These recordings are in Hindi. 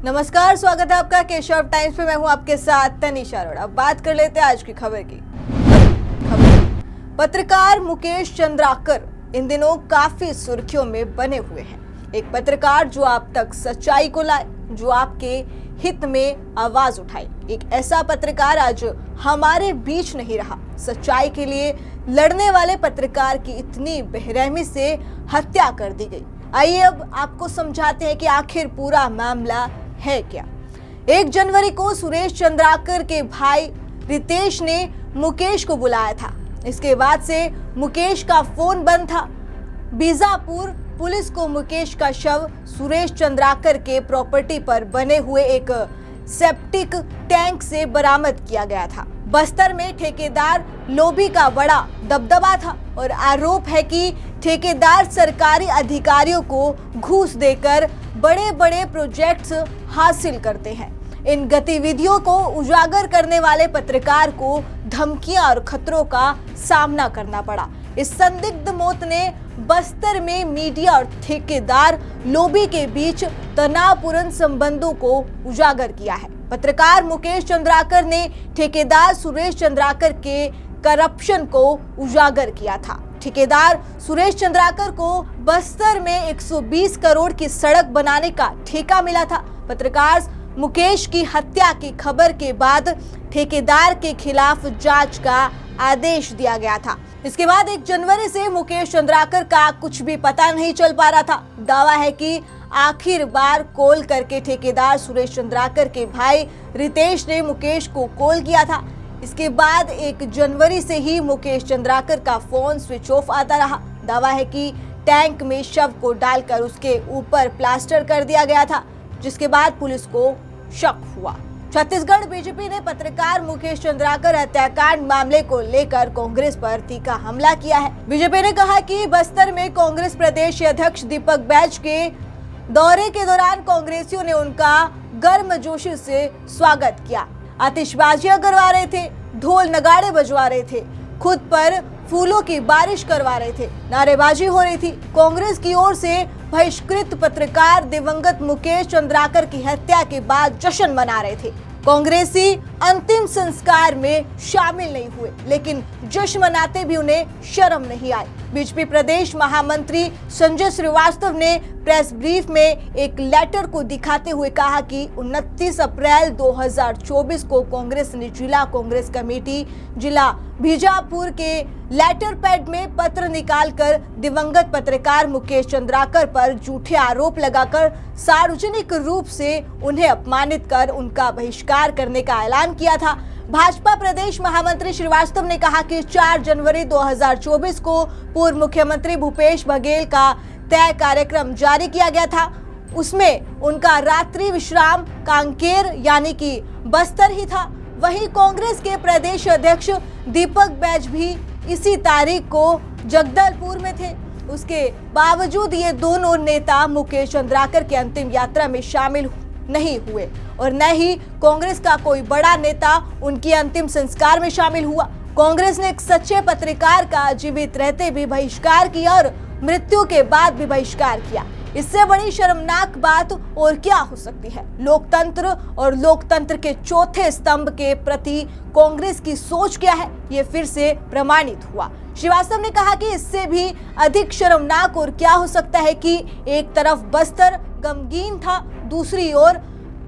नमस्कार, स्वागत है आपका केशव टाइम्स पे। मैं हूं आपके साथ तनिषा अरोड़ा। अब बात कर लेते हैं आज की खबर की। पत्रकार मुकेश चंद्राकर इन दिनों काफी सुर्खियों में बने हुए हैं। एक पत्रकार जो आप तक सच्चाई को लाए, जो आपके हित में आवाज उठाए। एक ऐसा पत्रकार आज हमारे बीच नहीं रहा। सच्चाई के लिए लड़ने वाले पत्रकार की इतनी बेरहमी से हत्या कर दी गई। आइए अब आपको समझाते हैं कि आखिर पूरा मामला है क्या। 1 जनवरी को सुरेश चंद्राकर के भाई रितेश ने मुकेश को बुलाया था। इसके बाद से मुकेश का फोन बंद था। बीजापुर पुलिस को मुकेश का शव सुरेश चंद्राकर के प्रॉपर्टी पर बने हुए एक सेप्टिक टैंक से बरामद किया गया था। बस्तर में ठेकेदार लोभी का बड़ा दबदबा था और आरोप है कि ठेकेदार सरकारी अधिकारियों को घूस देकर बड़े बड़े प्रोजेक्ट्स हासिल करते हैं। इन गतिविधियों को उजागर करने वाले पत्रकार को धमकियां और खतरों का सामना करना पड़ा। इस संदिग्ध मौत ने बस्तर में मीडिया और ठेकेदार लोभी के बीच तनावपूर्ण संबंधों को उजागर किया है। पत्रकार मुकेश चंद्राकर ने ठेकेदार सुरेश चंद्राकर के करप्शन को उजागर किया था। ठेकेदार सुरेश चंद्राकर को बस्तर में 120 करोड़ की सड़क बनाने का ठेका मिला था। पत्रकार मुकेश की हत्या की खबर के बाद ठेकेदार के खिलाफ जांच का आदेश दिया गया था। इसके बाद 1 जनवरी से मुकेश चंद्राकर का कुछ भी पता नहीं चल पा रहा था। दावा है कि आखिर बार कॉल करके ठेकेदार सुरेश चंद्राकर के भाई रितेश ने मुकेश को कॉल किया था। इसके बाद 1 जनवरी से ही मुकेश चंद्राकर का फोन स्विच ऑफ आता रहा। दावा है कि टैंक में शव को डालकर उसके ऊपर प्लास्टर कर दिया गया था, जिसके बाद पुलिस को शक हुआ। छत्तीसगढ़ बीजेपी ने पत्रकार मुकेश चंद्राकर हत्याकांड मामले को लेकर कांग्रेस पर तीखा हमला किया है। बीजेपी ने कहा कि बस्तर में कांग्रेस प्रदेश अध्यक्ष दीपक बैज के दौरे के दौरान कांग्रेसियों ने उनका गर्मजोशी से स्वागत किया। आतिशबाजियां करवा रहे थे, ढोल नगाड़े बजवा रहे थे, खुद पर फूलों की बारिश करवा रहे थे, नारेबाजी हो रही थी। कांग्रेस की ओर से बहिष्कृत पत्रकार दिवंगत मुकेश चंद्राकर की हत्या के बाद जश्न मना रहे थे। कांग्रेसी अंतिम संस्कार में शामिल नहीं हुए, लेकिन जश्न मनाते भी उन्हें शर्म नहीं आई। बीजेपी प्रदेश महामंत्री संजय श्रीवास्तव ने प्रेस ब्रीफ में एक लेटर को दिखाते हुए कहा कि 29 अप्रैल 2024 को कांग्रेस ने जिला कांग्रेस कमेटी जिला बीजापुर के लेटर पैड में पत्र निकालकर दिवंगत पत्रकार मुकेश चंद्राकर पर झूठे आरोप लगाकर सार्वजनिक रूप से उन्हें अपमानित कर उनका बहिष्कार करने का ऐलान किया था। भाजपा प्रदेश महामंत्री श्रीवास्तव ने कहा कि 4 जनवरी 2024 को पूर्व मुख्यमंत्री भूपेश बघेल का तय कार्यक्रम जारी किया गया था। उसमें उनका रात्रि विश्राम कांकेर यानी कि बस्तर ही था। वहीं कांग्रेस के प्रदेश अध्यक्ष दीपक बैज भी इसी तारीख को जगदलपुर में थे। उसके बावजूद ये दोनों नेता मुकेश चंद्राकर की अंतिम यात्रा में शामिल नहीं हुए और न ही कांग्रेस का कोई बड़ा नेता उनकी अंतिम संस्कार में शामिल हुआ। कांग्रेस ने एक सच्चे पत्रकार का जीवित रहते भी बहिष्कार किया और मृत्यु के बाद भी बहिष्कार किया। इससे बड़ी शर्मनाक बात और क्या हो सकती है। लोकतंत्र और लोकतंत्र के चौथे स्तंभ के प्रति कांग्रेस की सोच क्या है, ये फिर से प्रमाणित हुआ। श्रीवास्तव ने कहा कि इससे भी अधिक शर्मनाक और क्या हो सकता है कि एक तरफ बस्तर गमगीन था, दूसरी ओर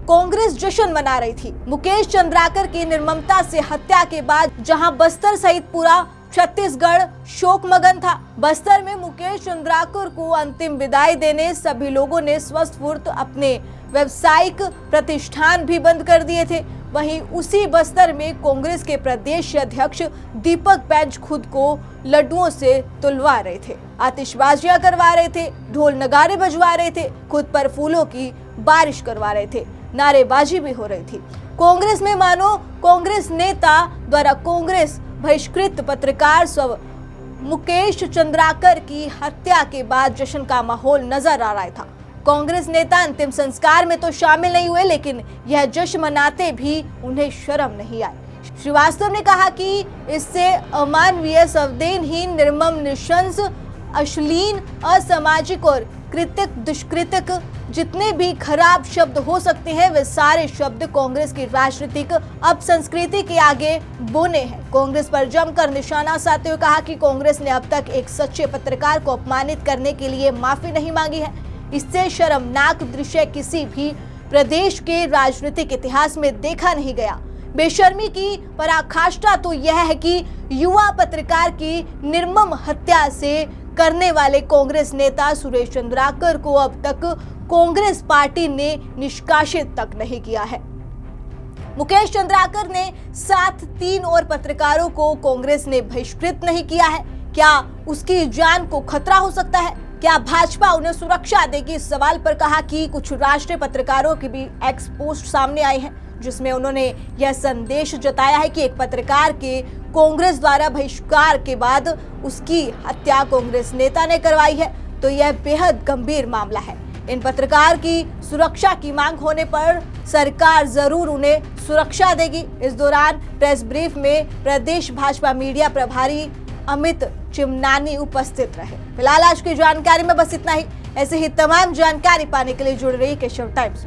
कांग्रेस जश्न मना रही थी। मुकेश चंद्राकर की निर्ममता से हत्या के बाद जहां बस्तर सहित पूरा छत्तीसगढ़ शोकमगन था, बस्तर में मुकेश चंद्राकर को अंतिम विदाई देने सभी लोगों ने स्वस्फूर्त अपने व्यावसायिक प्रतिष्ठान भी बंद कर दिए थे। वहीं उसी बस्तर में कांग्रेस के प्रदेश अध्यक्ष दीपक बैज खुद को लड्डुओं से तुलवा रहे थे, आतिशबाजियां करवा रहे थे, ढोल नगाड़े बजवा रहे थे, खुद पर फूलों की बारिश करवा रहे थे, नारेबाजी भी हो रही थी। कांग्रेस में मानो कांग्रेस नेता द्वारा कांग्रेस बहिष्कृत पत्रकार स्व मुकेश चंद्राकर की हत्या के बाद जश्न का माहौल नजर आ रहा था। कांग्रेस नेता अंतिम संस्कार में तो शामिल नहीं हुए, लेकिन यह जश्न मनाते भी उन्हें शर्म नहीं आई। श्रीवास्तव ने कहा कि इससे अमानवीय, संवेदनहीन, निर्मम, निशंस, अश्लील, असामाजिक और कृत्यक, दुष्कृत्यक, जितने भी खराब शब्द हो सकते हैं वे सारे शब्द कांग्रेस की राजनीतिक अपसंस्कृति के आगे बोने हैं। कांग्रेस पर जमकर निशाना साधते हुए कहा कि कांग्रेस ने अब तक एक सच्चे पत्रकार को अपमानित करने के लिए माफी नहीं मांगी है। इससे शर्मनाक दृश्य किसी भी प्रदेश के राजनीतिक इतिहास में देखा नहीं गया। बेशर्मी की पराकाष्ठा तो यह है कि युवा पत्रकार की निर्मम हत्या से करने वाले कांग्रेस नेता सुरेश चंद्राकर को अब तक कांग्रेस पार्टी ने निष्कासित तक नहीं किया है। मुकेश चंद्राकर ने साथ 3 और पत्रकारों को कांग्रेस ने बहिष्कृत नहीं किया है। क्या उसकी जान को खतरा हो सकता है? क्या भाजपा उन्हें सुरक्षा देगी? इस सवाल पर कहा कि कुछ राष्ट्रीय पत्रकारों की भी एक्स पोस्ट सामने आई है जिसमें उन्होंने यह संदेश जताया है कि एक पत्रकार के कांग्रेस द्वारा बहिष्कार के बाद उसकी हत्या कांग्रेस नेता ने करवाई है, तो यह बेहद गंभीर मामला है। इन पत्रकार की सुरक्षा की मांग होने पर सरकार जरूर उन्हें सुरक्षा देगी। इस दौरान प्रेस ब्रीफ में प्रदेश भाजपा मीडिया प्रभारी अमित चिमनानी उपस्थित रहे। फिलहाल आज की जानकारी में बस इतना ही। ऐसे ही तमाम जानकारी पाने के लिए जुड़ रही केशव टाइम्स।